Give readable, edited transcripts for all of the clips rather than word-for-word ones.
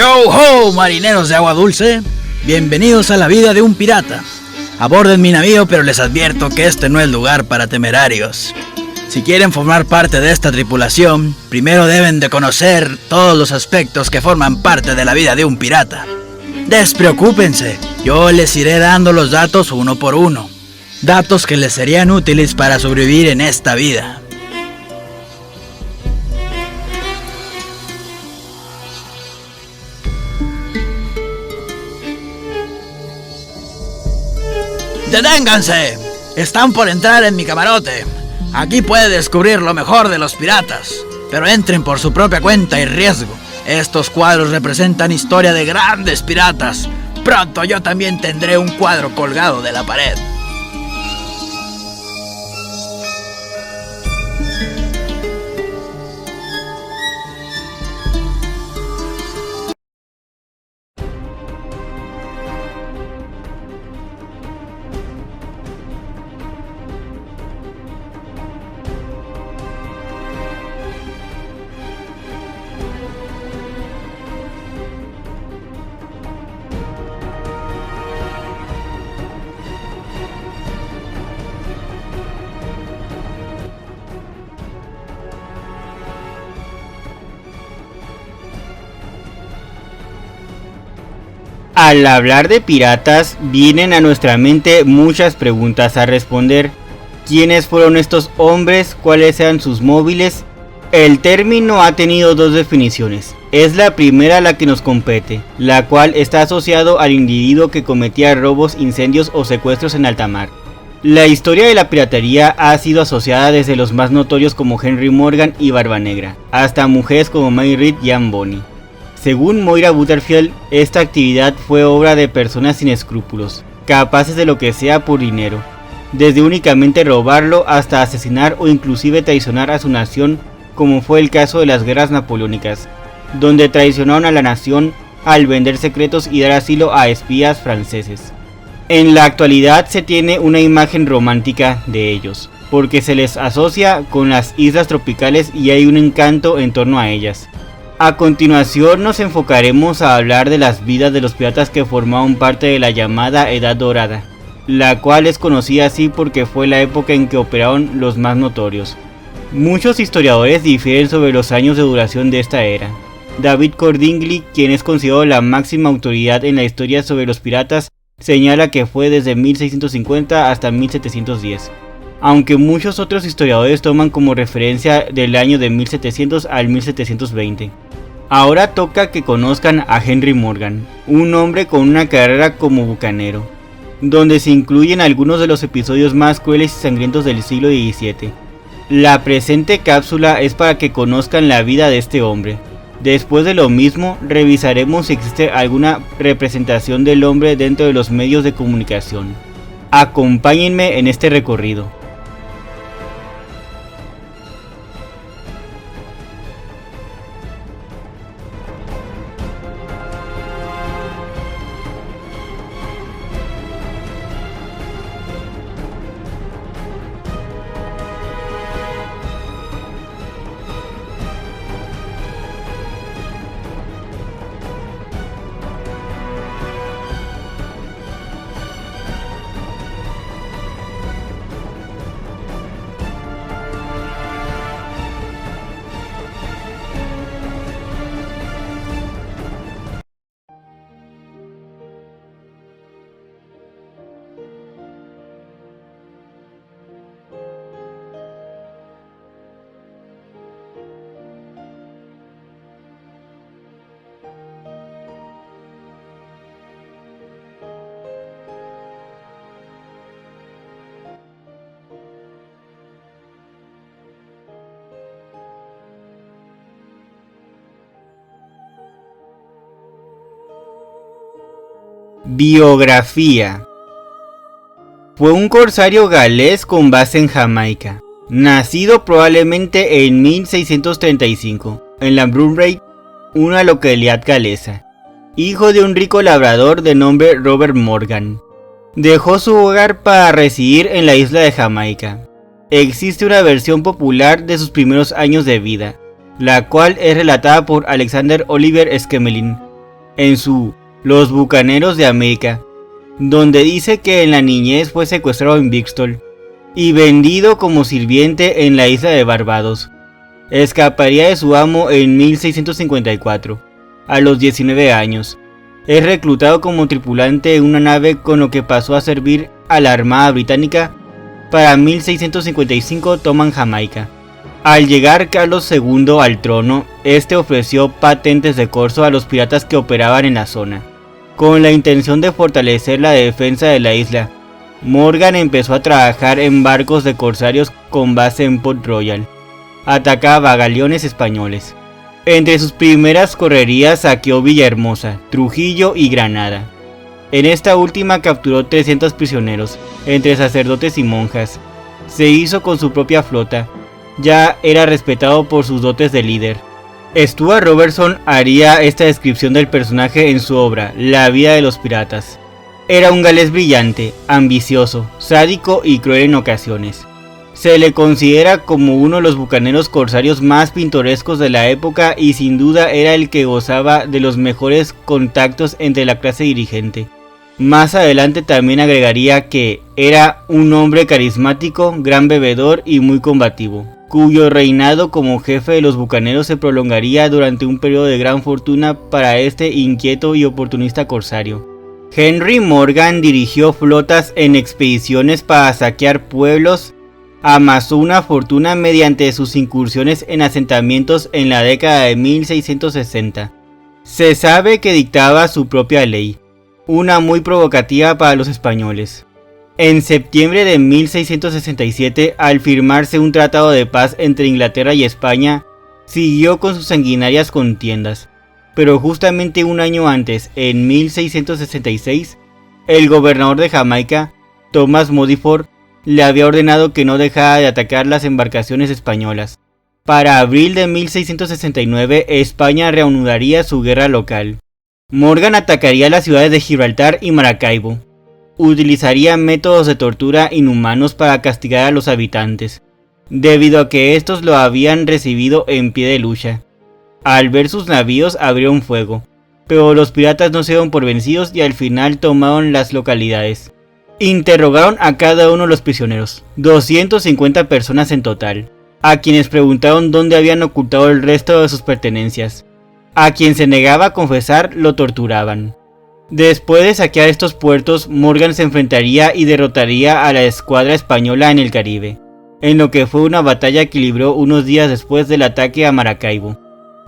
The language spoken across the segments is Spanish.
Yo ho, marineros de agua dulce, bienvenidos a la vida de un pirata. Aborden mi navío, pero les advierto que este no es lugar para temerarios. Si quieren formar parte de esta tripulación, primero deben de conocer todos los aspectos que forman parte de la vida de un pirata. Despreocúpense, yo les iré dando los datos uno por uno. Datos que les serían útiles para sobrevivir en esta vida. ¡Deténganse! Están por entrar en mi camarote. Aquí puede descubrir lo mejor de los piratas, pero entren por su propia cuenta y riesgo. Estos cuadros representan historia de grandes piratas. Pronto yo también tendré un cuadro colgado de la pared. Al hablar de piratas, vienen a nuestra mente muchas preguntas a responder. ¿Quiénes fueron estos hombres? ¿Cuáles eran sus móviles? El término ha tenido dos definiciones. Es la primera la que nos compete, la cual está asociado al individuo que cometía robos, incendios o secuestros en alta mar. La historia de la piratería ha sido asociada desde los más notorios como Henry Morgan y Barba Negra, hasta mujeres como Mary Read y Anne Bonny. Según Moira Butterfield, esta actividad fue obra de personas sin escrúpulos, capaces de lo que sea por dinero, desde únicamente robarlo hasta asesinar o inclusive traicionar a su nación, como fue el caso de las guerras napoleónicas, donde traicionaron a la nación al vender secretos y dar asilo a espías franceses. En la actualidad se tiene una imagen romántica de ellos, porque se les asocia con las islas tropicales y hay un encanto en torno a ellas. A continuación nos enfocaremos a hablar de las vidas de los piratas que formaban parte de la llamada Edad Dorada, la cual es conocida así porque fue la época en que operaron los más notorios. Muchos historiadores difieren sobre los años de duración de esta era. David Cordingly, quien es considerado la máxima autoridad en la historia sobre los piratas, señala que fue desde 1650 hasta 1710. Aunque muchos otros historiadores toman como referencia del año de 1700 al 1720. Ahora toca que conozcan a Henry Morgan, un hombre con una carrera como bucanero, donde se incluyen algunos de los episodios más crueles y sangrientos del siglo XVII. La presente cápsula es para que conozcan la vida de este hombre. Después de lo mismo, revisaremos si existe alguna representación del hombre dentro de los medios de comunicación. Acompáñenme en este recorrido. Biografía. Fue un corsario galés con base en Jamaica, nacido probablemente en 1635, en la Brunbrae, una localidad galesa, hijo de un rico labrador de nombre Robert Morgan. Dejó su hogar para residir en la isla de Jamaica. Existe una versión popular de sus primeros años de vida, la cual es relatada por Alexander Oliver Schmelling, en su Los Bucaneros de América, donde dice que en la niñez fue secuestrado en Bristol y vendido como sirviente en la isla de Barbados. Escaparía de su amo en 1654, a los 19 años. Es reclutado como tripulante en una nave, con lo que pasó a servir a la Armada Británica. Para 1655 toman Jamaica. Al llegar Carlos II al trono, este ofreció patentes de corso a los piratas que operaban en la zona, con la intención de fortalecer la defensa de la isla. Morgan empezó a trabajar en barcos de corsarios con base en Port Royal. Atacaba a galeones españoles. Entre sus primeras correrías saqueó Villahermosa, Trujillo y Granada. En esta última capturó 300 prisioneros, entre sacerdotes y monjas. Se hizo con su propia flota. Ya era respetado por sus dotes de líder. Stuart Robertson haría esta descripción del personaje en su obra, La vida de los piratas. Era un galés brillante, ambicioso, sádico y cruel en ocasiones. Se le considera como uno de los bucaneros corsarios más pintorescos de la época y sin duda era el que gozaba de los mejores contactos entre la clase dirigente. Más adelante también agregaría que era un hombre carismático, gran bebedor y muy combativo, cuyo reinado como jefe de los bucaneros se prolongaría durante un periodo de gran fortuna para este inquieto y oportunista corsario. Henry Morgan dirigió flotas en expediciones para saquear pueblos, amasó una fortuna mediante sus incursiones en asentamientos en la década de 1660. Se sabe que dictaba su propia ley, una muy provocativa para los españoles. En septiembre de 1667, al firmarse un tratado de paz entre Inglaterra y España, siguió con sus sanguinarias contiendas. Pero justamente un año antes, en 1666, el gobernador de Jamaica, Thomas Modiford, le había ordenado que no dejara de atacar las embarcaciones españolas. Para abril de 1669, España reanudaría su guerra local. Morgan atacaría las ciudades de Gibraltar y Maracaibo. Utilizaría métodos de tortura inhumanos para castigar a los habitantes, debido a que estos lo habían recibido en pie de lucha. Al ver sus navíos abrieron fuego, pero los piratas no se dieron por vencidos y al final tomaron las localidades. Interrogaron a cada uno de los prisioneros, 250 personas en total, a quienes preguntaron dónde habían ocultado el resto de sus pertenencias. A quien se negaba a confesar lo torturaban. Después de saquear estos puertos, Morgan se enfrentaría y derrotaría a la escuadra española en el Caribe, en lo que fue una batalla que libró unos días después del ataque a Maracaibo.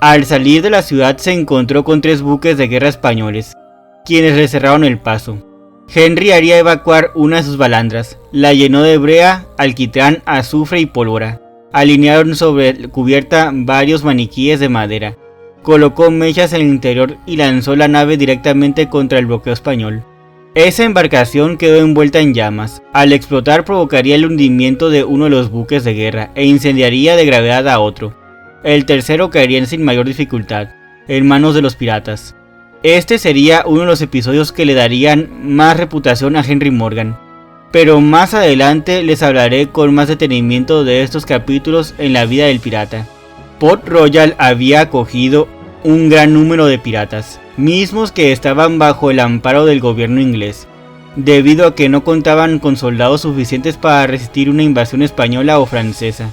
Al salir de la ciudad se encontró con 3 buques de guerra españoles, quienes le cerraron el paso. Henry haría evacuar una de sus balandras, la llenó de brea, alquitrán, azufre y pólvora. Alinearon sobre cubierta varios maniquíes de madera. Colocó mechas en el interior y lanzó la nave directamente contra el bloqueo español. Esa embarcación quedó envuelta en llamas. Al explotar provocaría el hundimiento de uno de los buques de guerra e incendiaría de gravedad a otro. El tercero caería sin mayor dificultad, en manos de los piratas. Este sería uno de los episodios que le darían más reputación a Henry Morgan. Pero más adelante les hablaré con más detenimiento de estos capítulos en la vida del pirata. Port Royal había acogido un gran número de piratas, mismos que estaban bajo el amparo del gobierno inglés, debido a que no contaban con soldados suficientes para resistir una invasión española o francesa.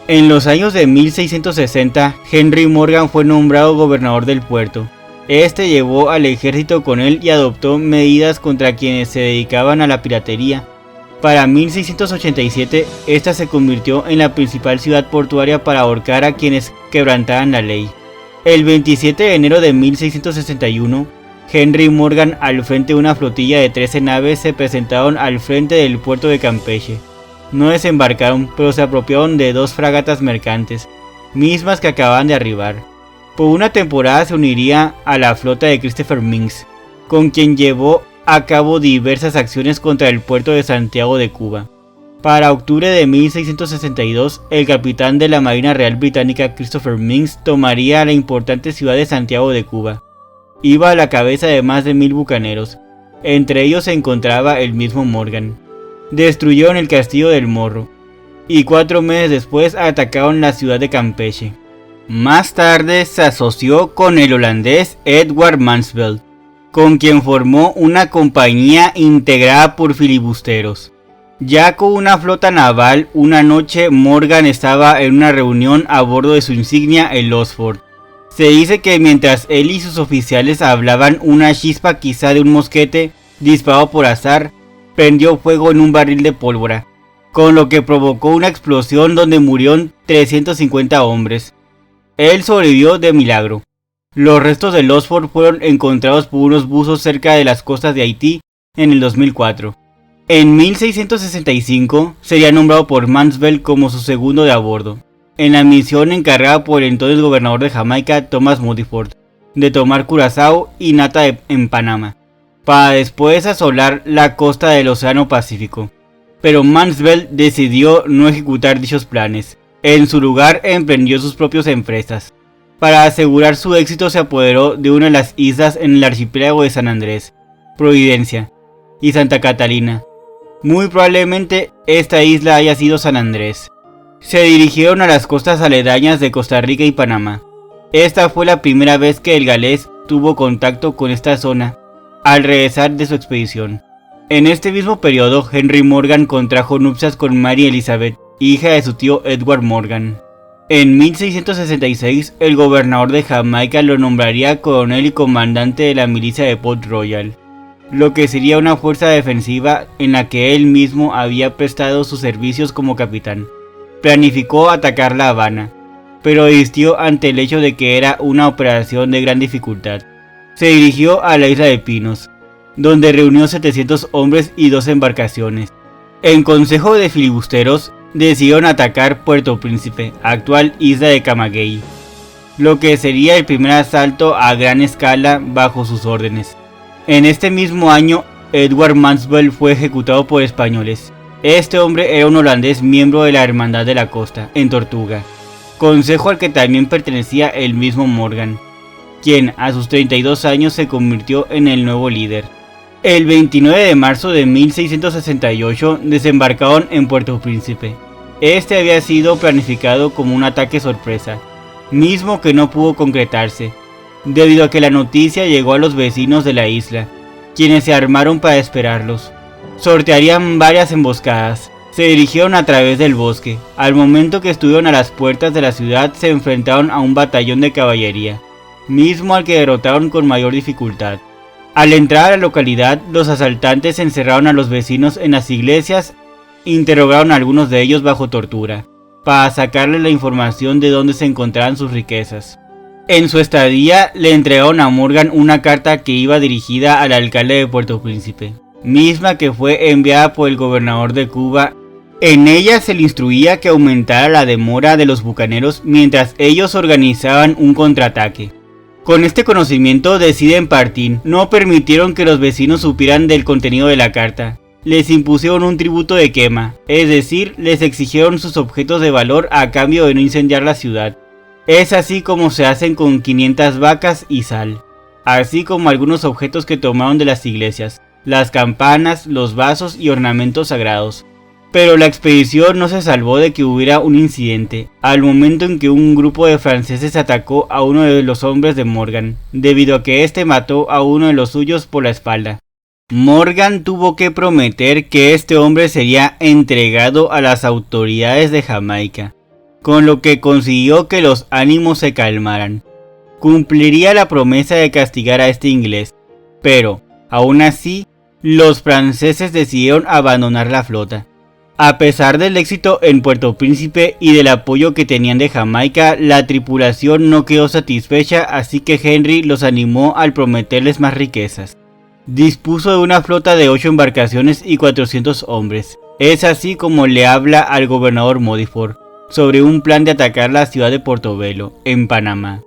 En los años de 1660, Henry Morgan fue nombrado gobernador del puerto. Este llevó al ejército con él y adoptó medidas contra quienes se dedicaban a la piratería. Para 1687, esta se convirtió en la principal ciudad portuaria para ahorcar a quienes quebrantaban la ley. El 27 de enero de 1661, Henry Morgan, al frente de una flotilla de 13 naves, se presentaron al frente del puerto de Campeche. No desembarcaron, pero se apropiaron de 2 fragatas mercantes, mismas que acababan de arribar. Por una temporada se uniría a la flota de Christopher Minks, con quien llevó a cabo diversas acciones contra el puerto de Santiago de Cuba. Para octubre de 1662, el capitán de la Marina Real Británica Christopher Minks tomaría la importante ciudad de Santiago de Cuba. Iba a la cabeza de más de 1000 bucaneros, entre ellos se encontraba el mismo Morgan. Destruyeron el castillo del Morro, y 4 meses después atacaron la ciudad de Campeche. Más tarde se asoció con el holandés Edward Mansveld, con quien formó una compañía integrada por filibusteros. Ya con una flota naval, una noche Morgan estaba en una reunión a bordo de su insignia el Oxford. Se dice que mientras él y sus oficiales hablaban, una chispa quizá de un mosquete disparado por azar prendió fuego en un barril de pólvora, con lo que provocó una explosión donde murieron 350 hombres. Él sobrevivió de milagro. Los restos del Oxford fueron encontrados por unos buzos cerca de las costas de Haití en el 2004. En 1665 sería nombrado por Mansveld como su segundo de a bordo, en la misión encargada por el entonces gobernador de Jamaica, Thomas Modyford, de tomar Curazao y Nata en Panamá, para después asolar la costa del Océano Pacífico. Pero Mansveld decidió no ejecutar dichos planes. En su lugar emprendió sus propias empresas. Para asegurar su éxito se apoderó de una de las islas en el archipiélago de San Andrés, Providencia y Santa Catalina. Muy probablemente esta isla haya sido San Andrés. Se dirigieron a las costas aledañas de Costa Rica y Panamá. Esta fue la primera vez que el galés tuvo contacto con esta zona al regresar de su expedición. En este mismo periodo, Henry Morgan contrajo nupcias con Mary Elizabeth, hija de su tío Edward Morgan. En 1666, el gobernador de Jamaica lo nombraría coronel y comandante de la milicia de Port Royal, lo que sería una fuerza defensiva en la que él mismo había prestado sus servicios como capitán. Planificó atacar La Habana, pero desistió ante el hecho de que era una operación de gran dificultad. Se dirigió a la isla de Pinos, donde reunió 700 hombres y 2 embarcaciones. En consejo de filibusteros, decidieron atacar Puerto Príncipe, actual isla de Camagüey, lo que sería el primer asalto a gran escala bajo sus órdenes. En este mismo año, Edward Mansveld fue ejecutado por españoles. Este hombre era un holandés miembro de la Hermandad de la Costa, en Tortuga, consejo al que también pertenecía el mismo Morgan, quien a sus 32 años se convirtió en el nuevo líder. El 29 de marzo de 1668 desembarcaron en Puerto Príncipe. Este había sido planificado como un ataque sorpresa, mismo que no pudo concretarse, debido a que la noticia llegó a los vecinos de la isla, quienes se armaron para esperarlos. Sortearían varias emboscadas. Se dirigieron a través del bosque. Al momento que estuvieron a las puertas de la ciudad, se enfrentaron a un batallón de caballería, mismo al que derrotaron con mayor dificultad. Al entrar a la localidad, los asaltantes encerraron a los vecinos en las iglesias e interrogaron a algunos de ellos bajo tortura, para sacarles la información de dónde se encontraban sus riquezas. En su estadía, le entregaron a Morgan una carta que iba dirigida al alcalde de Puerto Príncipe, misma que fue enviada por el gobernador de Cuba. En ella se le instruía que aumentara la demora de los bucaneros mientras ellos organizaban un contraataque. Con este conocimiento deciden partir. No permitieron que los vecinos supieran del contenido de la carta. Les impusieron un tributo de quema, es decir, les exigieron sus objetos de valor a cambio de no incendiar la ciudad. Es así como se hacen con 500 vacas y sal, así como algunos objetos que tomaron de las iglesias, las campanas, los vasos y ornamentos sagrados. Pero la expedición no se salvó de que hubiera un incidente, al momento en que un grupo de franceses atacó a uno de los hombres de Morgan, debido a que éste mató a uno de los suyos por la espalda. Morgan tuvo que prometer que este hombre sería entregado a las autoridades de Jamaica, con lo que consiguió que los ánimos se calmaran. Cumpliría la promesa de castigar a este inglés, pero, aún así, los franceses decidieron abandonar la flota. A pesar del éxito en Puerto Príncipe y del apoyo que tenían de Jamaica, la tripulación no quedó satisfecha, así que Henry los animó al prometerles más riquezas. Dispuso de una flota de 8 embarcaciones y 400 hombres. Es así como le habla al gobernador Modyford sobre un plan de atacar la ciudad de Portobelo, en Panamá.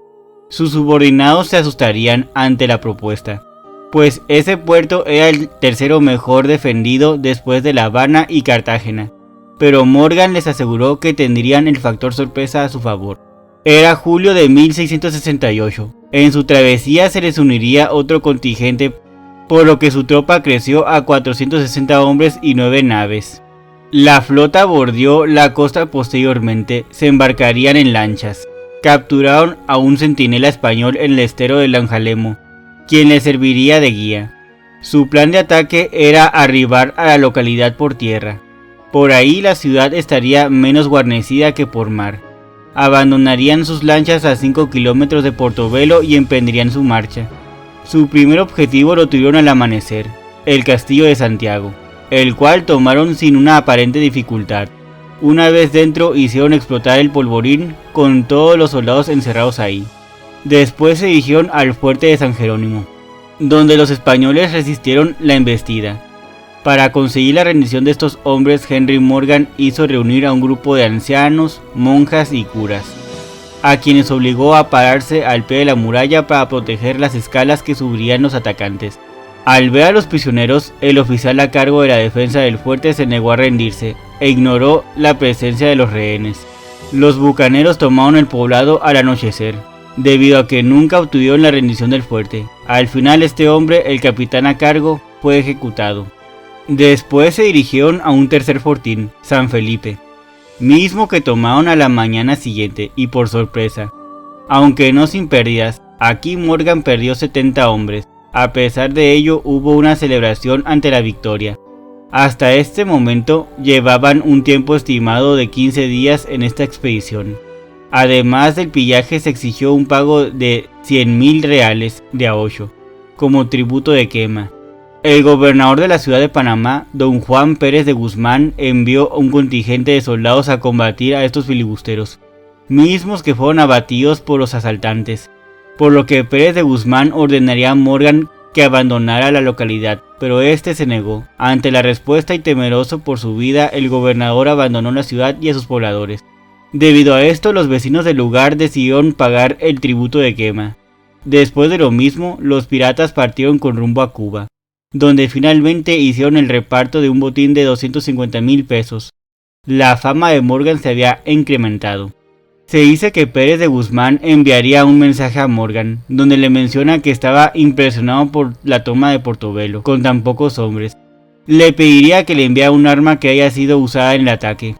Sus subordinados se asustarían ante la propuesta, pues ese puerto era el tercero mejor defendido después de La Habana y Cartagena, pero Morgan les aseguró que tendrían el factor sorpresa a su favor. Era julio de 1668, en su travesía se les uniría otro contingente, por lo que su tropa creció a 460 hombres y 9 naves. La flota bordeó la costa posteriormente, se embarcarían en lanchas. capturaron a un centinela español en el estero de Lanjalemo, quien les serviría de guía. Su plan de ataque era arribar a la localidad por tierra. Por ahí la ciudad estaría menos guarnecida que por mar. Abandonarían sus lanchas a 5 kilómetros de Portobelo y emprenderían su marcha. Su primer objetivo lo tuvieron al amanecer, el castillo de Santiago, el cual tomaron sin una aparente dificultad. Una vez dentro hicieron explotar el polvorín con todos los soldados encerrados ahí. Después se dirigieron al fuerte de San Jerónimo, donde los españoles resistieron la embestida. Para conseguir la rendición de estos hombres, Henry Morgan hizo reunir a un grupo de ancianos, monjas y curas, a quienes obligó a pararse al pie de la muralla para proteger las escalas que subirían los atacantes. Al ver a los prisioneros, el oficial a cargo de la defensa del fuerte se negó a rendirse e ignoró la presencia de los rehenes. Los bucaneros tomaron el poblado al anochecer, debido a que nunca obtuvieron la rendición del fuerte. Al final este hombre, el capitán a cargo, fue ejecutado. Después se dirigieron a un tercer fortín, San Felipe, mismo que tomaron a la mañana siguiente y por sorpresa. Aunque no sin pérdidas, aquí Morgan perdió 70 hombres. A pesar de ello hubo una celebración ante la victoria. Hasta este momento llevaban un tiempo estimado de 15 días en esta expedición. Además del pillaje se exigió un pago de 100.000 reales de a 8 como tributo de quema. El gobernador de la ciudad de Panamá, don Juan Pérez de Guzmán, envió un contingente de soldados a combatir a estos filibusteros, mismos que fueron abatidos por los asaltantes, por lo que Pérez de Guzmán ordenaría a Morgan que abandonara la localidad, pero este se negó. Ante la respuesta y temeroso por su vida, el gobernador abandonó la ciudad y a sus pobladores. Debido a esto, los vecinos del lugar decidieron pagar el tributo de quema. Después de lo mismo, los piratas partieron con rumbo a Cuba, donde finalmente hicieron el reparto de un botín de 250.000 pesos. La fama de Morgan se había incrementado. Se dice que Pérez de Guzmán enviaría un mensaje a Morgan, donde le menciona que estaba impresionado por la toma de Portobelo, con tan pocos hombres. Le pediría que le enviara un arma que haya sido usada en el ataque.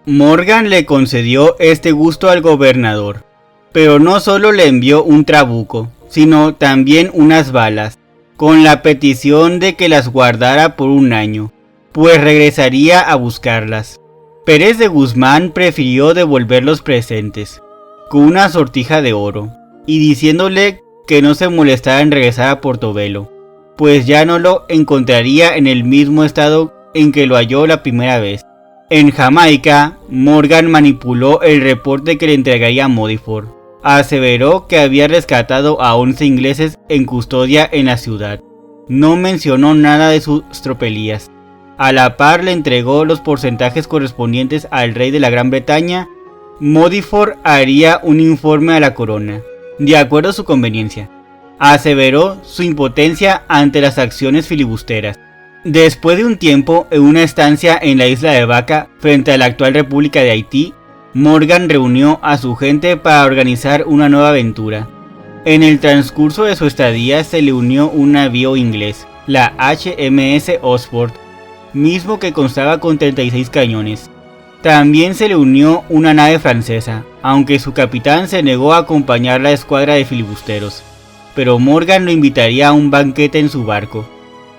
Morgan le concedió este gusto al gobernador, pero no solo le envió un trabuco, sino también unas balas, con la petición de que las guardara por un año, pues regresaría a buscarlas. Pérez de Guzmán prefirió devolver los presentes, con una sortija de oro, y diciéndole que no se molestara en regresar a Portobelo, pues ya no lo encontraría en el mismo estado en que lo halló la primera vez. En Jamaica, Morgan manipuló el reporte que le entregaría a Modiford. Aseveró que había rescatado a 11 ingleses en custodia en la ciudad. No mencionó nada de sus tropelías. A la par le entregó los porcentajes correspondientes al rey de la Gran Bretaña. Modiford haría un informe a la corona, de acuerdo a su conveniencia. Aseveró su impotencia ante las acciones filibusteras. Después de un tiempo, en una estancia en la isla de Vaca, frente a la actual República de Haití, Morgan reunió a su gente para organizar una nueva aventura. En el transcurso de su estadía se le unió un navío inglés, la HMS Oxford, mismo que constaba con 36 cañones. También se le unió una nave francesa, aunque su capitán se negó a acompañar la escuadra de filibusteros, pero Morgan lo invitaría a un banquete en su barco.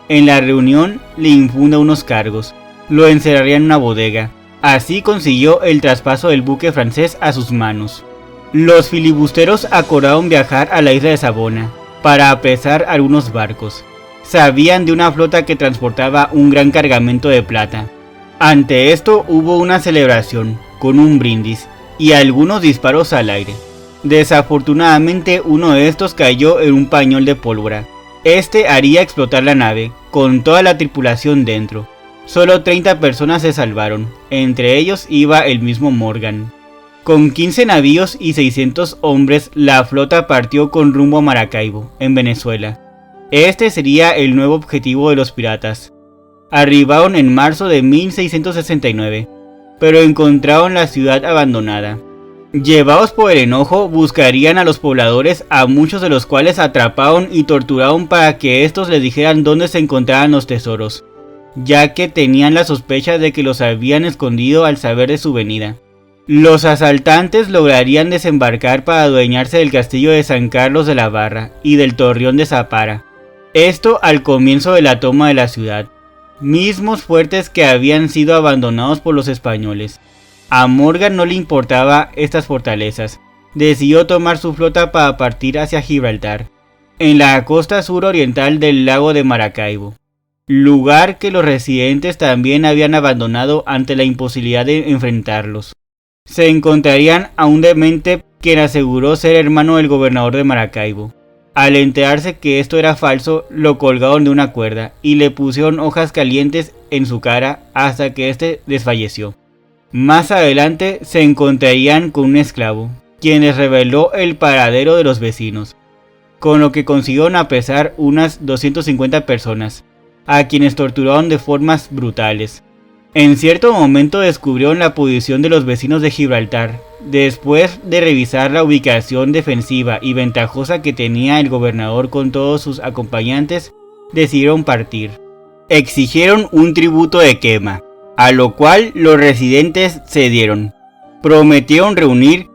En la reunión le infunda unos cargos, lo encerraría en una bodega. Así consiguió el traspaso del buque francés a sus manos. Los filibusteros acordaron viajar a la isla de Savona para apresar algunos barcos. Sabían de una flota que transportaba un gran cargamento de plata. Ante esto hubo una celebración, con un brindis y algunos disparos al aire. Desafortunadamente uno de estos cayó en un pañol de pólvora. Este haría explotar la nave, con toda la tripulación dentro. Solo 30 personas se salvaron, entre ellos iba el mismo Morgan. Con 15 navíos y 600 hombres, la flota partió con rumbo a Maracaibo, en Venezuela. Este sería el nuevo objetivo de los piratas. Arribaron en marzo de 1669, pero encontraron la ciudad abandonada. Llevados por el enojo, buscarían a los pobladores, a muchos de los cuales atraparon y torturaron para que estos les dijeran dónde se encontraban los tesoros, ya que tenían la sospecha de que los habían escondido al saber de su venida. Los asaltantes lograrían desembarcar para adueñarse del castillo de San Carlos de la Barra y del torreón de Zapara. Esto al comienzo de la toma de la ciudad, mismos fuertes que habían sido abandonados por los españoles. A Morgan no le importaba estas fortalezas. Decidió tomar su flota para partir hacia Gibraltar, en la costa suroriental del lago de Maracaibo, lugar que los residentes también habían abandonado ante la imposibilidad de enfrentarlos. Se encontrarían a un demente quien aseguró ser hermano del gobernador de Maracaibo. Al enterarse que esto era falso, lo colgaron de una cuerda y le pusieron hojas calientes en su cara hasta que éste desfalleció. Más adelante se encontrarían con un esclavo, quien les reveló el paradero de los vecinos, con lo que consiguieron apresar unas 250 personas, a quienes torturaron de formas brutales. En cierto momento descubrieron la posición de los vecinos de Gibraltar. Después de revisar la ubicación defensiva y ventajosa que tenía el gobernador con todos sus acompañantes, decidieron partir. Exigieron un tributo de quema, a lo cual los residentes cedieron. Prometieron reunir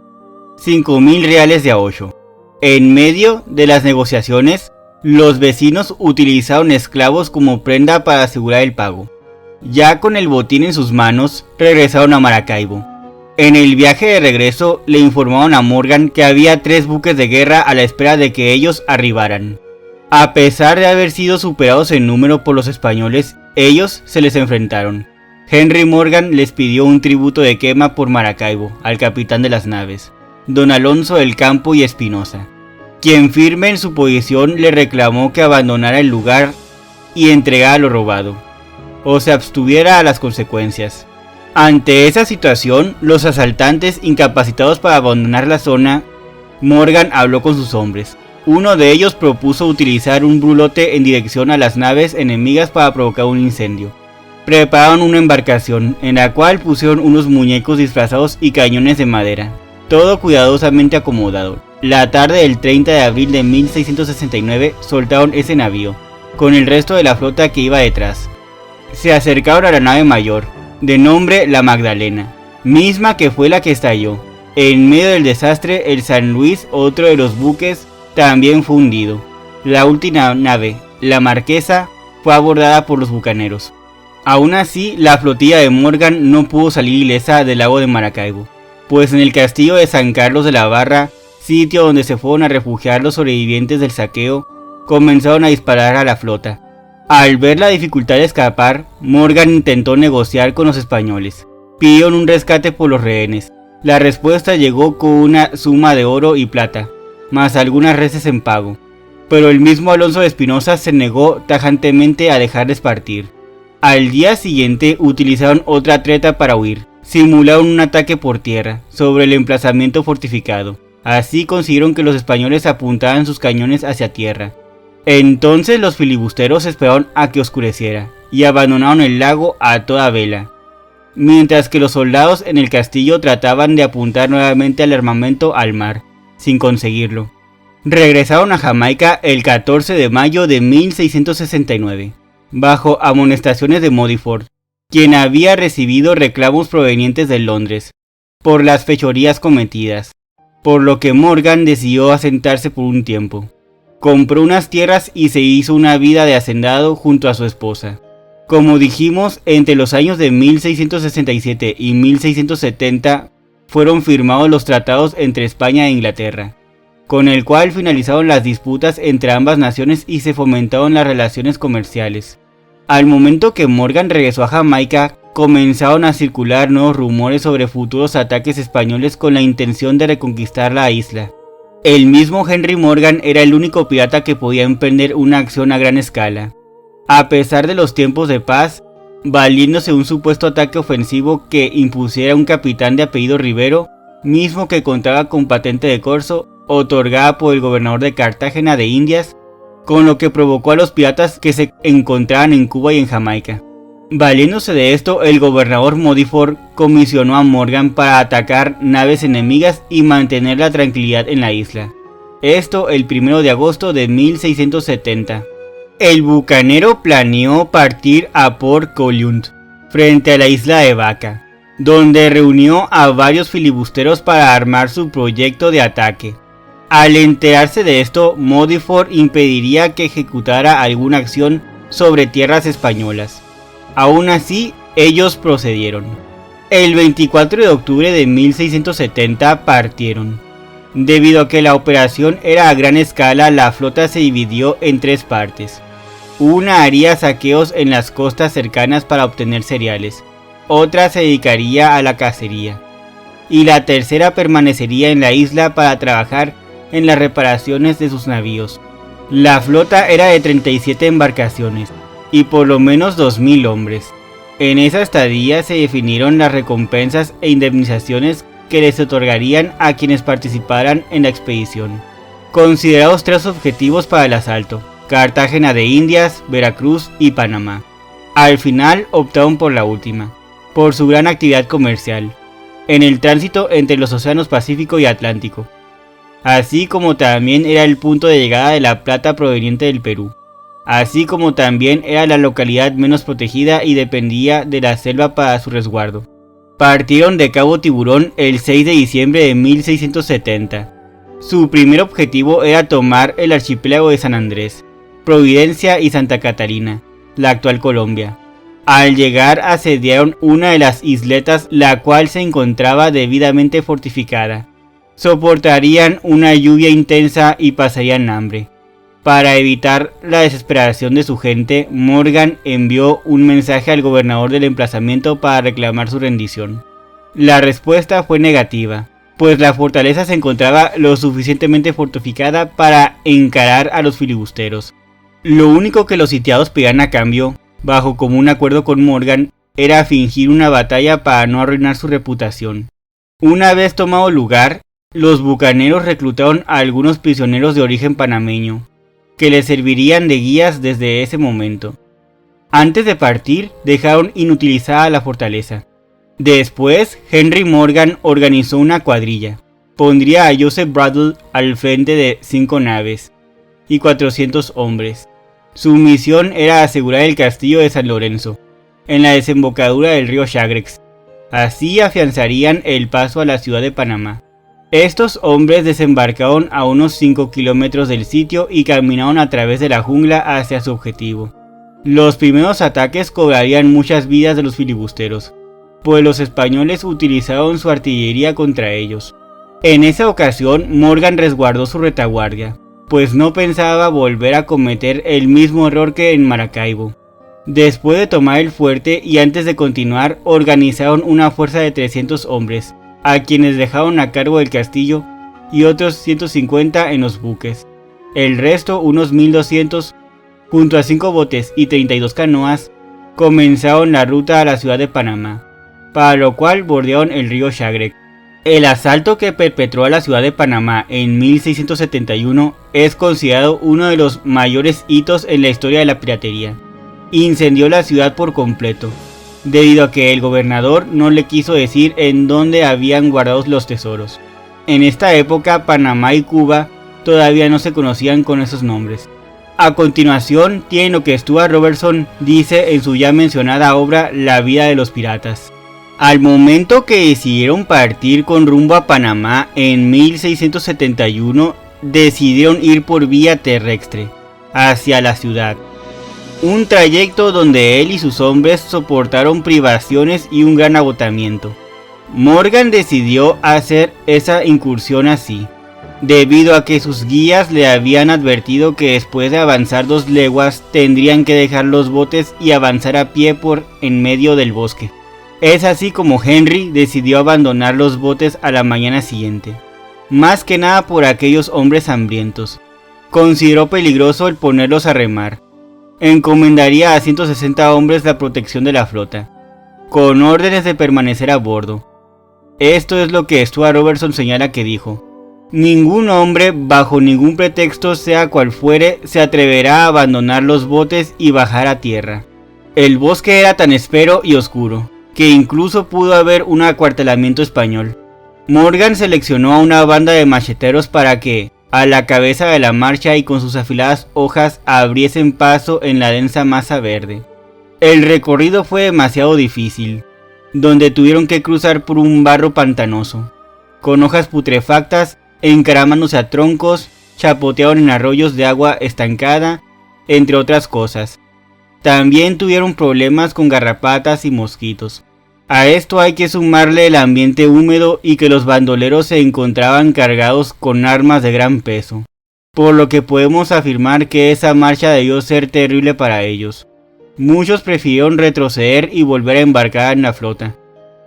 5.000 reales de aoyo. En medio de las negociaciones, los vecinos utilizaron esclavos como prenda para asegurar el pago. Ya con el botín en sus manos, regresaron a Maracaibo. En el viaje de regreso le informaron a Morgan que había 3 buques de guerra a la espera de que ellos arribaran. A pesar de haber sido superados en número por los españoles, ellos se les enfrentaron. Henry Morgan les pidió un tributo de quema por Maracaibo al capitán de las naves, don Alonso del Campo y Espinosa, quien firme en su posición le reclamó que abandonara el lugar y entregara lo robado, o se abstuviera a las consecuencias. Ante esa situación, los asaltantes, incapacitados para abandonar la zona, Morgan habló con sus hombres. Uno de ellos propuso utilizar un brulote en dirección a las naves enemigas para provocar un incendio. Prepararon una embarcación, en la cual pusieron unos muñecos disfrazados y cañones de madera, todo cuidadosamente acomodado. La tarde del 30 de abril de 1669 soltaron ese navío, con el resto de la flota que iba detrás. Se acercaron a la nave mayor, de nombre La Magdalena, misma que fue la que estalló. En medio del desastre, el San Luis, otro de los buques, también fue hundido. La última nave, la Marquesa, fue abordada por los bucaneros. Aún así, la flotilla de Morgan no pudo salir ilesa del lago de Maracaibo, pues en el castillo de San Carlos de la Barra, sitio donde se fueron a refugiar los sobrevivientes del saqueo, comenzaron a disparar a la flota. Al ver la dificultad de escapar, Morgan intentó negociar con los españoles. Pidieron un rescate por los rehenes. La respuesta llegó con una suma de oro y plata, más algunas reses en pago. Pero el mismo Alonso de Espinosa se negó tajantemente a dejarles partir. Al día siguiente utilizaron otra treta para huir. Simularon un ataque por tierra, sobre el emplazamiento fortificado. Así consiguieron que los españoles apuntaran sus cañones hacia tierra. Entonces los filibusteros esperaron a que oscureciera, y abandonaron el lago a toda vela, mientras que los soldados en el castillo trataban de apuntar nuevamente al armamento al mar, sin conseguirlo. Regresaron a Jamaica el 14 de mayo de 1669, bajo amonestaciones de Modiford, quien había recibido reclamos provenientes de Londres, por las fechorías cometidas, por lo que Morgan decidió asentarse por un tiempo. Compró unas tierras y se hizo una vida de hacendado junto a su esposa. Como dijimos, entre los años de 1667 y 1670 fueron firmados los tratados entre España e Inglaterra, con el cual finalizaron las disputas entre ambas naciones y se fomentaron las relaciones comerciales. Al momento que Morgan regresó a Jamaica, comenzaron a circular nuevos rumores sobre futuros ataques españoles con la intención de reconquistar la isla. El mismo Henry Morgan era el único pirata que podía emprender una acción a gran escala. A pesar de los tiempos de paz, valiéndose de un supuesto ataque ofensivo que impusiera un capitán de apellido Rivero, mismo que contaba con patente de corso, otorgada por el gobernador de Cartagena de Indias, con lo que provocó a los piratas que se encontraban en Cuba y en Jamaica. Valiéndose de esto, el gobernador Modiford comisionó a Morgan para atacar naves enemigas y mantener la tranquilidad en la isla. Esto el 1 de agosto de 1670. El bucanero planeó partir a Port Couillon, frente a la isla de Vaca, donde reunió a varios filibusteros para armar su proyecto de ataque. Al enterarse de esto, Modiford impediría que ejecutara alguna acción sobre tierras españolas. Aún así, ellos procedieron. El 24 de octubre de 1670 partieron. Debido a que la operación era a gran escala, la flota se dividió en tres partes. Una haría saqueos en las costas cercanas para obtener cereales, otra se dedicaría a la cacería, y la tercera permanecería en la isla para trabajar en las reparaciones de sus navíos. La flota era de 37 embarcaciones, y por lo menos 2000 hombres. En esa estadía se definieron las recompensas e indemnizaciones que les otorgarían a quienes participaran en la expedición. Considerados tres objetivos para el asalto: Cartagena de Indias, Veracruz y Panamá. Al final optaron por la última, por su gran actividad comercial, en el tránsito entre los océanos Pacífico y Atlántico, así como también era el punto de llegada de la plata proveniente del Perú, así como también era la localidad menos protegida y dependía de la selva para su resguardo. Partieron de Cabo Tiburón el 6 de diciembre de 1670. Su primer objetivo era tomar el archipiélago de San Andrés, Providencia y Santa Catarina, la actual Colombia. Al llegar asediaron una de las isletas, la cual se encontraba debidamente fortificada. Soportarían una lluvia intensa y pasarían hambre. Para evitar la desesperación de su gente, Morgan envió un mensaje al gobernador del emplazamiento para reclamar su rendición. La respuesta fue negativa, pues la fortaleza se encontraba lo suficientemente fortificada para encarar a los filibusteros. Lo único que los sitiados pedían a cambio, bajo común acuerdo con Morgan, era fingir una batalla para no arruinar su reputación. Una vez tomado lugar, los bucaneros reclutaron a algunos prisioneros de origen panameño, que les servirían de guías desde ese momento. Antes de partir, dejaron inutilizada la fortaleza. Después, Henry Morgan organizó una cuadrilla. Pondría a Joseph Braddock al frente de 5 naves y 400 hombres. Su misión era asegurar el castillo de San Lorenzo, en la desembocadura del río Chagres. Así afianzarían el paso a la ciudad de Panamá. Estos hombres desembarcaron a unos 5 kilómetros del sitio y caminaron a través de la jungla hacia su objetivo. Los primeros ataques cobrarían muchas vidas de los filibusteros, pues los españoles utilizaron su artillería contra ellos. En esa ocasión, Morgan resguardó su retaguardia, pues no pensaba volver a cometer el mismo error que en Maracaibo. Después de tomar el fuerte y antes de continuar, organizaron una fuerza de 300 hombres, a quienes dejaron a cargo del castillo, y otros 150 en los buques. El resto, unos 1200, junto a 5 botes y 32 canoas, comenzaron la ruta a la ciudad de Panamá, para lo cual bordearon el río Chagres. El asalto que perpetró a la ciudad de Panamá en 1671 es considerado uno de los mayores hitos en la historia de la piratería. Incendió la ciudad por completo, debido a que el gobernador no le quiso decir en dónde habían guardado los tesoros. En esta época, Panamá y Cuba todavía no se conocían con esos nombres. A continuación, tiene lo que Stuart Robertson dice en su ya mencionada obra La vida de los piratas. Al momento que decidieron partir con rumbo a Panamá en 1671, decidieron ir por vía terrestre, hacia la ciudad. Un trayecto donde él y sus hombres soportaron privaciones y un gran agotamiento. Morgan decidió hacer esa incursión así, debido a que sus guías le habían advertido que después de avanzar 2 leguas tendrían que dejar los botes y avanzar a pie por en medio del bosque. Es así como Henry decidió abandonar los botes a la mañana siguiente, más que nada por aquellos hombres hambrientos. Consideró peligroso el ponerlos a remar. Encomendaría a 160 hombres la protección de la flota, con órdenes de permanecer a bordo. Esto es lo que Stuart Robertson señala que dijo: ningún hombre, bajo ningún pretexto sea cual fuere, se atreverá a abandonar los botes y bajar a tierra. El bosque era tan espero y oscuro que incluso pudo haber un acuartelamiento español. Morgan seleccionó a una banda de macheteros para que, a la cabeza de la marcha y con sus afiladas hojas, abriesen paso en la densa masa verde. El recorrido fue demasiado difícil. donde tuvieron que cruzar por un barro pantanoso, con hojas putrefactas, encaramándose a troncos, chapotearon en arroyos de agua estancada, entre otras cosas. También tuvieron problemas con garrapatas y mosquitos. A esto hay que sumarle el ambiente húmedo y que los bandoleros se encontraban cargados con armas de gran peso, por lo que podemos afirmar que esa marcha debió ser terrible para ellos. Muchos prefirieron retroceder y volver a embarcar en la flota.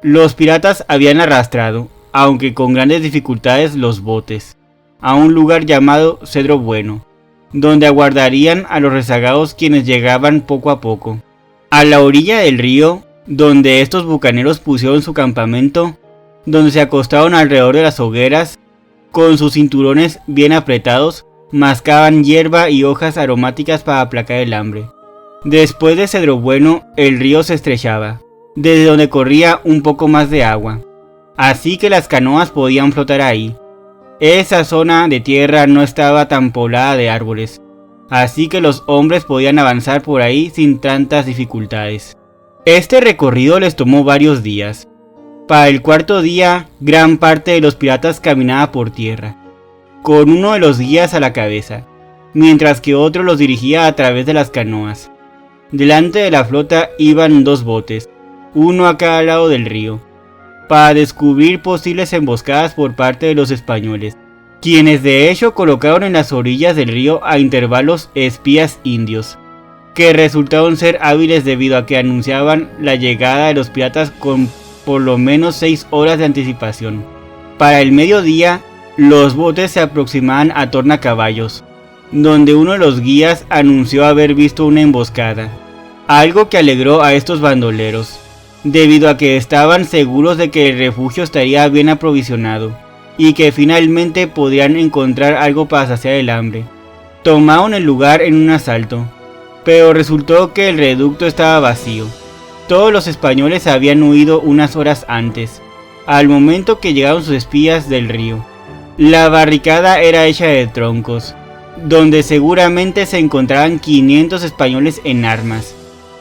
Los piratas habían arrastrado, aunque con grandes dificultades, los botes a un lugar llamado Cedro Bueno, donde aguardarían a los rezagados quienes llegaban poco a poco. A la orilla del río, donde estos bucaneros pusieron su campamento, donde se acostaron alrededor de las hogueras, con sus cinturones bien apretados, mascaban hierba y hojas aromáticas para aplacar el hambre. Después de Cedro Bueno, el río se estrechaba, desde donde corría un poco más de agua, así que las canoas podían flotar ahí. Esa zona de tierra no estaba tan poblada de árboles, así que los hombres podían avanzar por ahí sin tantas dificultades. Este recorrido les tomó varios días. Para el cuarto día, gran parte de los piratas caminaba por tierra, con uno de los guías a la cabeza, mientras que otro los dirigía a través de las canoas. Delante de la flota iban 2 botes, uno a cada lado del río, para descubrir posibles emboscadas por parte de los españoles, quienes de hecho colocaron en las orillas del río a intervalos espías indios, que resultaron ser hábiles debido a que anunciaban la llegada de los piratas con por lo menos 6 horas de anticipación. Para el mediodía, los botes se aproximaban a Tornacaballos, donde uno de los guías anunció haber visto una emboscada, algo que alegró a estos bandoleros, debido a que estaban seguros de que el refugio estaría bien aprovisionado, y que finalmente podrían encontrar algo para saciar el hambre. Tomaron el lugar en un asalto, pero resultó que el reducto estaba vacío. Todos los españoles habían huido unas horas antes, al momento que llegaron sus espías del río. La barricada era hecha de troncos, donde seguramente se encontraban 500 españoles en armas.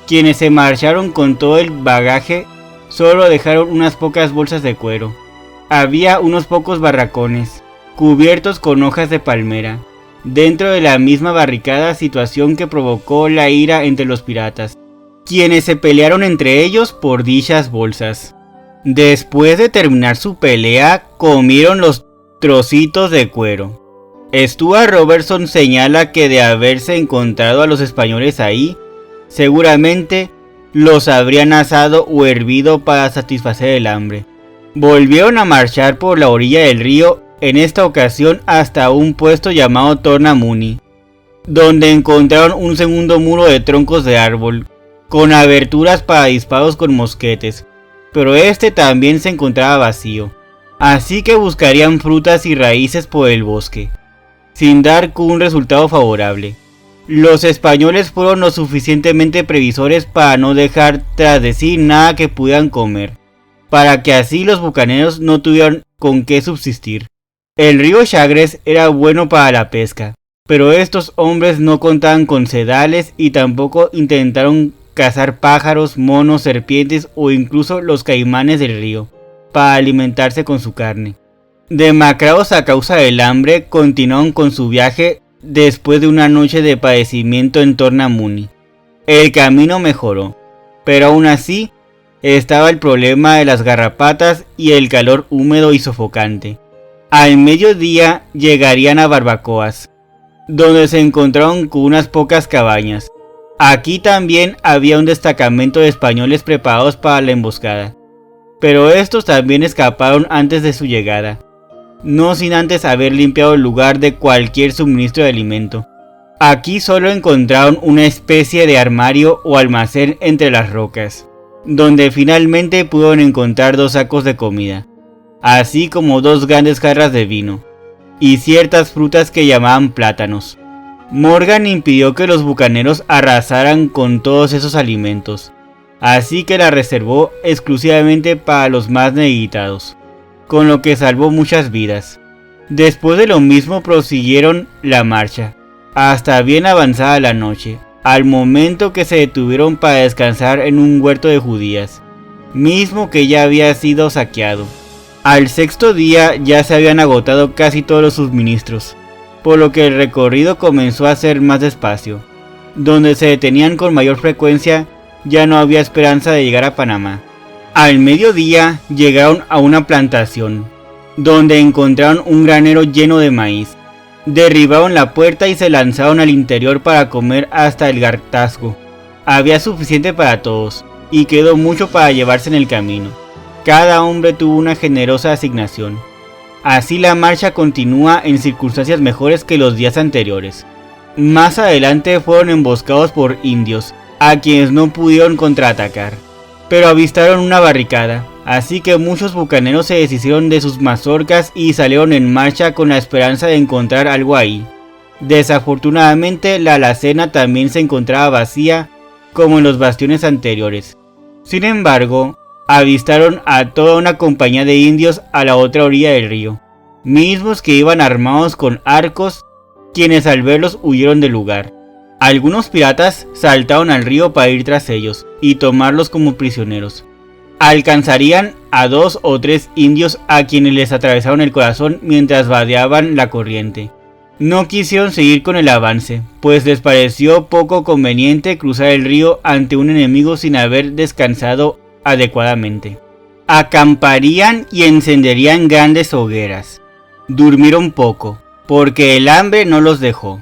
Quienes se marcharon con todo el bagaje solo dejaron unas pocas bolsas de cuero. Había unos pocos barracones, cubiertos con hojas de palmera, dentro de la misma barricada, situación que provocó la ira entre los piratas, quienes se pelearon entre ellos por dichas bolsas. Después de terminar su pelea, comieron los trocitos de cuero. Stuart Robertson señala que de haberse encontrado a los españoles ahí, seguramente los habrían asado o hervido para satisfacer el hambre. Volvieron a marchar por la orilla del río, en esta ocasión hasta un puesto llamado Tornamunny, donde encontraron un segundo muro de troncos de árbol, con aberturas para disparos con mosquetes, pero este también se encontraba vacío, así que buscarían frutas y raíces por el bosque, sin dar con un resultado favorable. Los españoles fueron lo suficientemente previsores para no dejar tras de sí nada que pudieran comer, para que así los bucaneros no tuvieran con qué subsistir. El río Chagres era bueno para la pesca, pero estos hombres no contaban con sedales y tampoco intentaron cazar pájaros, monos, serpientes o incluso los caimanes del río, para alimentarse con su carne. Demacrados a causa del hambre, continuaron con su viaje después de una noche de padecimiento en Tornamunny. El camino mejoró, pero aún así estaba el problema de las garrapatas y el calor húmedo y sofocante. Al mediodía llegarían a Barbacoas, donde se encontraron con unas pocas cabañas. Aquí también había un destacamento de españoles preparados para la emboscada, pero estos también escaparon antes de su llegada, no sin antes haber limpiado el lugar de cualquier suministro de alimento. Aquí solo encontraron una especie de armario o almacén entre las rocas, donde finalmente pudieron encontrar 2 sacos de comida, así como 2 grandes jarras de vino, y ciertas frutas que llamaban plátanos. Morgan impidió que los bucaneros arrasaran con todos esos alimentos, así que la reservó exclusivamente para los más necesitados, con lo que salvó muchas vidas. Después de lo mismo prosiguieron la marcha, hasta bien avanzada la noche, al momento que se detuvieron para descansar en un huerto de judías. mismo que ya había sido saqueado. Al sexto día ya se habían agotado casi todos los suministros, por lo que el recorrido comenzó a ser más despacio. Donde se detenían con mayor frecuencia, ya no había esperanza de llegar a Panamá. Al mediodía llegaron a una plantación, donde encontraron un granero lleno de maíz. Derribaron la puerta y se lanzaron al interior para comer hasta el hartazgo. Había suficiente para todos, y quedó mucho para llevarse en el camino. Cada hombre tuvo una generosa asignación. Así la marcha continúa en circunstancias mejores que los días anteriores. Más adelante fueron emboscados por indios, a quienes no pudieron contraatacar, pero avistaron una barricada, así que muchos bucaneros se deshicieron de sus mazorcas y salieron en marcha con la esperanza de encontrar algo ahí. Desafortunadamente la alacena también se encontraba vacía, como en los bastiones anteriores. Sin embargo, avistaron a toda una compañía de indios a la otra orilla del río, mismos que iban armados con arcos, quienes al verlos huyeron del lugar. Algunos piratas saltaron al río para ir tras ellos y tomarlos como prisioneros. Alcanzarían a 2 o 3 indios a quienes les atravesaron el corazón mientras vadeaban la corriente. No quisieron seguir con el avance, pues les pareció poco conveniente cruzar el río ante un enemigo sin haber descansado adecuadamente. Acamparían y encenderían grandes hogueras. Durmieron poco, porque el hambre no los dejó.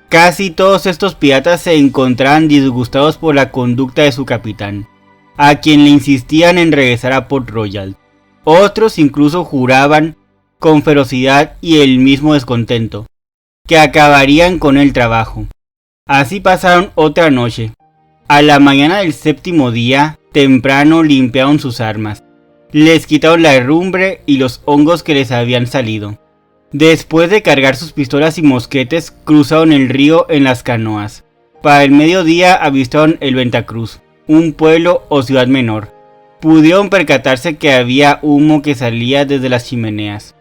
Casi todos estos piratas se encontraban disgustados por la conducta de su capitán, a quien le insistían en regresar a Port Royal. Otros incluso juraban, con ferocidad y el mismo descontento, que acabarían con el trabajo. Así pasaron otra noche. A la mañana del séptimo día, temprano limpiaron sus armas. Les quitaron la herrumbre y los hongos que les habían salido. Después de cargar sus pistolas y mosquetes, cruzaron el río en las canoas. Para el mediodía avistaron el Ventacruz, un pueblo o ciudad menor. Pudieron percatarse que había humo que salía desde las chimeneas.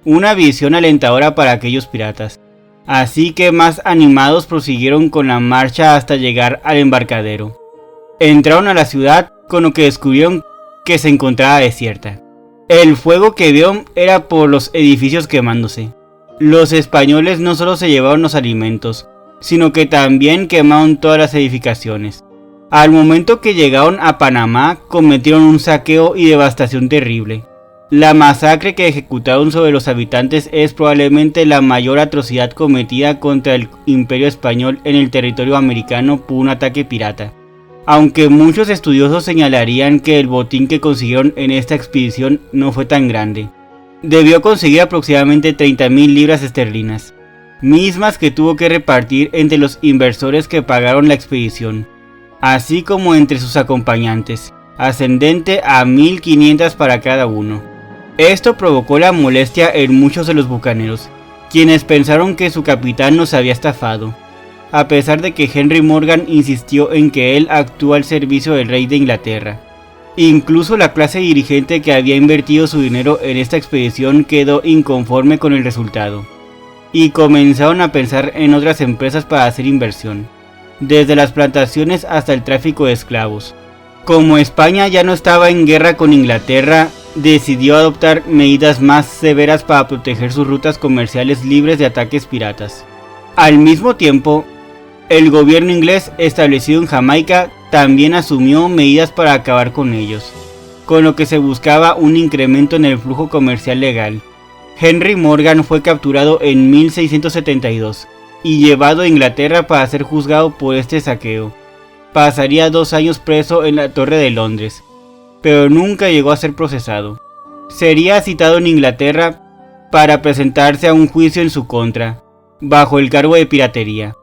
Una visión alentadora para aquellos piratas. Así que más animados prosiguieron con la marcha hasta llegar al embarcadero. Entraron a la ciudad, con lo que descubrieron que se encontraba desierta. El fuego que vieron era por los edificios quemándose. Los españoles no solo se llevaron los alimentos, sino que también quemaron todas las edificaciones. Al momento que llegaron a Panamá, cometieron un saqueo y devastación terrible. La masacre que ejecutaron sobre los habitantes es probablemente la mayor atrocidad cometida contra el Imperio Español en el territorio americano por un ataque pirata. Aunque muchos estudiosos señalarían que el botín que consiguieron en esta expedición no fue tan grande. Debió conseguir aproximadamente 30.000 libras esterlinas, mismas que tuvo que repartir entre los inversores que pagaron la expedición, así como entre sus acompañantes, ascendente a 1.500 para cada uno. Esto provocó la molestia en muchos de los bucaneros, quienes pensaron que su capitán los había estafado, a pesar de que Henry Morgan insistió en que él actuó al servicio del rey de Inglaterra. Incluso la clase dirigente que había invertido su dinero en esta expedición quedó inconforme con el resultado, y comenzaron a pensar en otras empresas para hacer inversión, desde las plantaciones hasta el tráfico de esclavos. Como España ya no estaba en guerra con Inglaterra, decidió adoptar medidas más severas para proteger sus rutas comerciales libres de ataques piratas. Al mismo tiempo, el gobierno inglés establecido en Jamaica también asumió medidas para acabar con ellos, con lo que se buscaba un incremento en el flujo comercial legal. Henry Morgan fue capturado en 1672 y llevado a Inglaterra para ser juzgado por este saqueo. Pasaría 2 años preso en la Torre de Londres, pero nunca llegó a ser procesado. Sería citado en Inglaterra para presentarse a un juicio en su contra, bajo el cargo de piratería.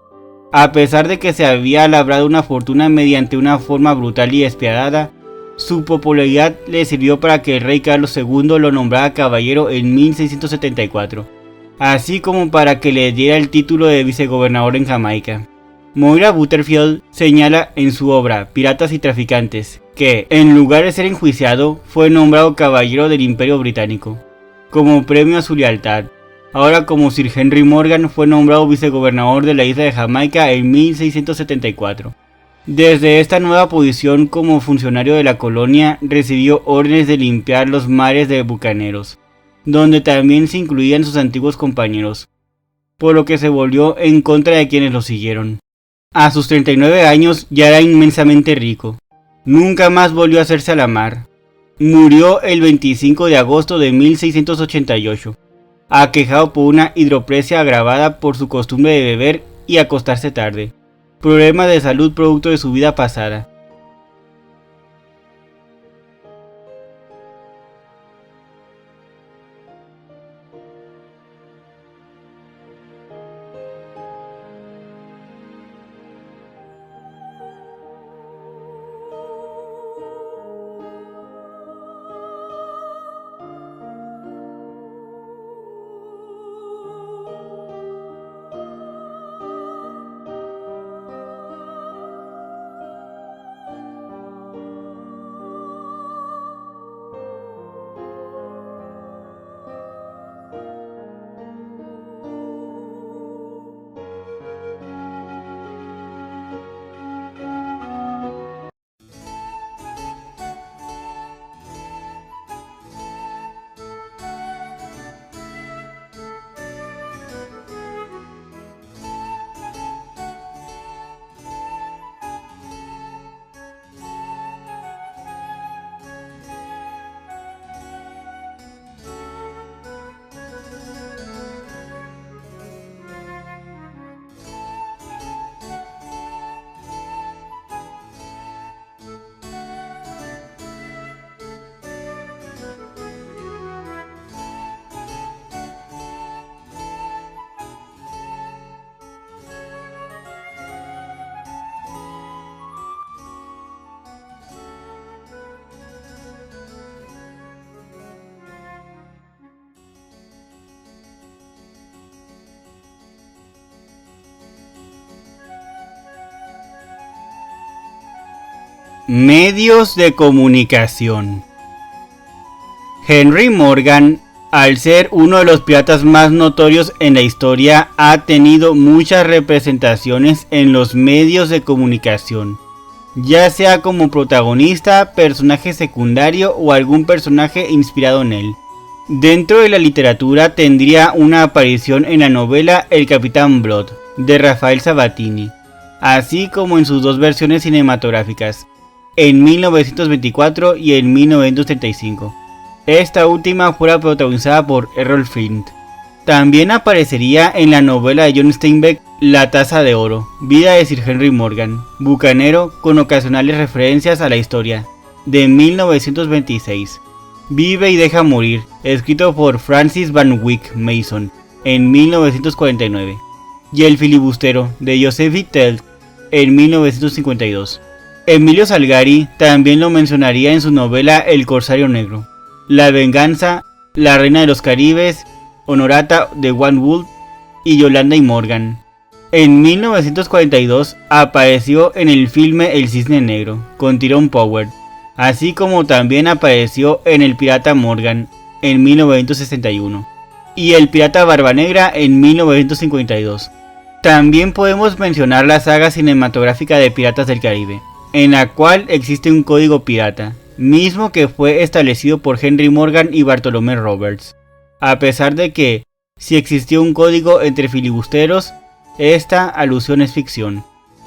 A pesar de que se había labrado una fortuna mediante una forma brutal y despiadada, su popularidad le sirvió para que el rey Carlos II lo nombrara caballero en 1674, así como para que le diera el título de vicegobernador en Jamaica. Moira Butterfield señala en su obra Piratas y Traficantes que, en lugar de ser enjuiciado, fue nombrado caballero del Imperio Británico, como premio a su lealtad. Ahora, como Sir Henry Morgan, fue nombrado vicegobernador de la isla de Jamaica en 1674. Desde esta nueva posición como funcionario de la colonia, recibió órdenes de limpiar los mares de bucaneros, donde también se incluían sus antiguos compañeros, por lo que se volvió en contra de quienes lo siguieron. A sus 39 años ya era inmensamente rico. Nunca más volvió a hacerse a la mar. Murió el 25 de agosto de 1688, aquejado por una hidropresia agravada por su costumbre de beber y acostarse tarde, problemas de salud producto de su vida pasada. Medios de comunicación. Henry Morgan, al ser uno de los piratas más notorios en la historia, ha tenido muchas representaciones en los medios de comunicación, ya sea como protagonista, personaje secundario o algún personaje inspirado en él. Dentro de la literatura tendría una aparición en la novela El Capitán Blood, de Rafael Sabatini, así como en sus dos versiones cinematográficas, en 1924 y en 1935. Esta última fue protagonizada por Errol Flynn. También aparecería en la novela de John Steinbeck La Taza de Oro, vida de Sir Henry Morgan, bucanero, con ocasionales referencias a la historia, de 1926. Vive y deja morir, escrito por Francis Van Wyck Mason, en 1949. Y El filibustero, de Joseph Vittel, en 1952. Emilio Salgari también lo mencionaría en su novela El Corsario Negro, La Venganza, La Reina de los Caribes, Honorata de One Wood y Yolanda y Morgan. En 1942 apareció en el filme El Cisne Negro, con Tyrone Power, así como también apareció en El Pirata Morgan, en 1961, y El Pirata Barba Negra en 1952. También podemos mencionar la saga cinematográfica de Piratas del Caribe, en la cual existe un código pirata, mismo que fue establecido por Henry Morgan y Bartolomé Roberts. A pesar de que, si existió un código entre filibusteros, esta alusión es ficción.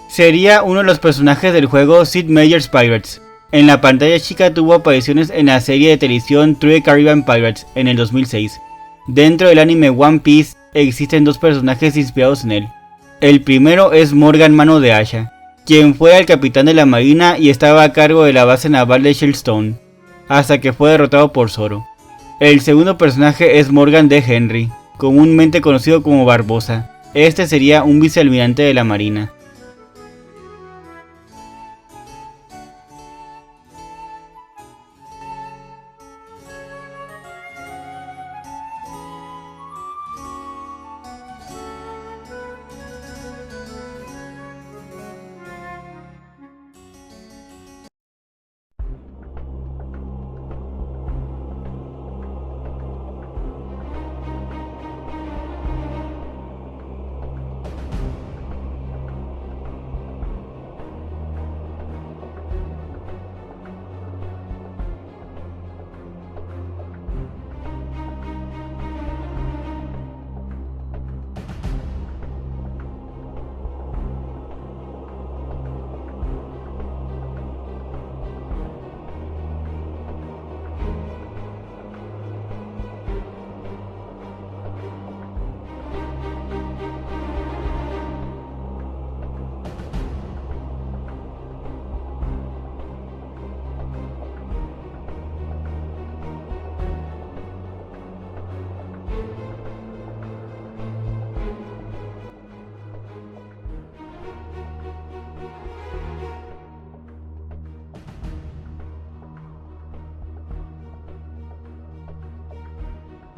Sería uno de los personajes del juego Sid Meier's Pirates. En la pantalla chica tuvo apariciones en la serie de televisión True Caribbean Pirates en el 2006. Dentro del anime One Piece existen dos personajes inspirados en él. El primero es Morgan Mano de Asha, quien fue el capitán de la marina y estaba a cargo de la base naval de Shellstone, hasta que fue derrotado por Zoro. El segundo personaje es Morgan D. Henry, comúnmente conocido como Barbosa. Este sería un vicealmirante de la marina.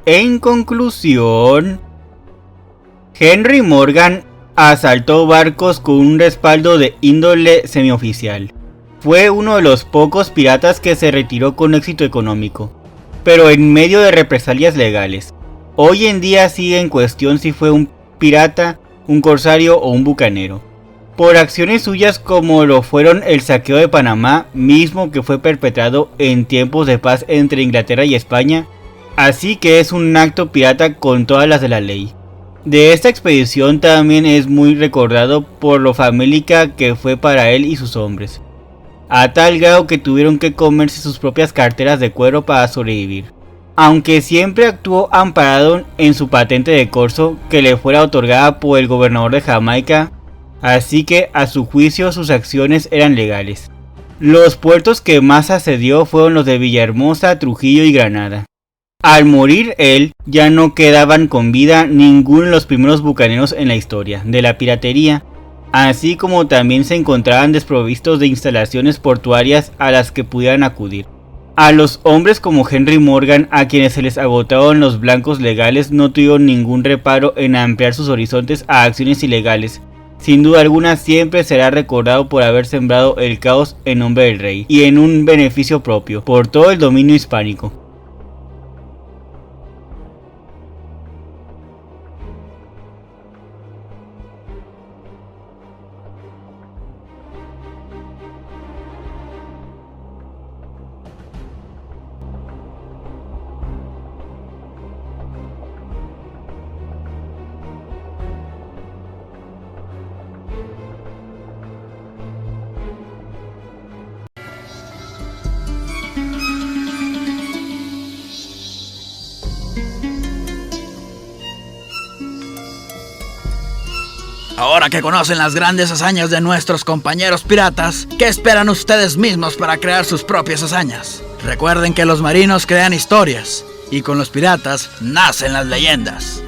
En conclusión, Henry Morgan asaltó barcos con un respaldo de índole semioficial. Fue uno de los pocos piratas que se retiró con éxito económico, pero en medio de represalias legales. Hoy en día sigue en cuestión si fue un pirata, un corsario o un bucanero, por acciones suyas como lo fueron el saqueo de Panamá, mismo que fue perpetrado en tiempos de paz entre Inglaterra y España, así que es un acto pirata con todas las de la ley. De esta expedición también es muy recordado por lo famélica que fue para él y sus hombres, a tal grado que tuvieron que comerse sus propias carteras de cuero para sobrevivir, aunque siempre actuó amparado en su patente de corso que le fuera otorgada por el gobernador de Jamaica, así que a su juicio sus acciones eran legales. Los puertos que más asedió fueron los de Villahermosa, Trujillo y Granada. Al morir él, ya no quedaban con vida ninguno de los primeros bucaneros en la historia de la piratería, así como también se encontraban desprovistos de instalaciones portuarias a las que pudieran acudir. A los hombres como Henry Morgan, a quienes se les agotaron los blancos legales, no tuvieron ningún reparo en ampliar sus horizontes a acciones ilegales. Sin duda alguna siempre será recordado por haber sembrado el caos en nombre del rey y en un beneficio propio por todo el dominio hispánico. Ahora que conocen las grandes hazañas de nuestros compañeros piratas, ¿qué esperan ustedes mismos para crear sus propias hazañas? Recuerden que los marinos crean historias, y con los piratas nacen las leyendas.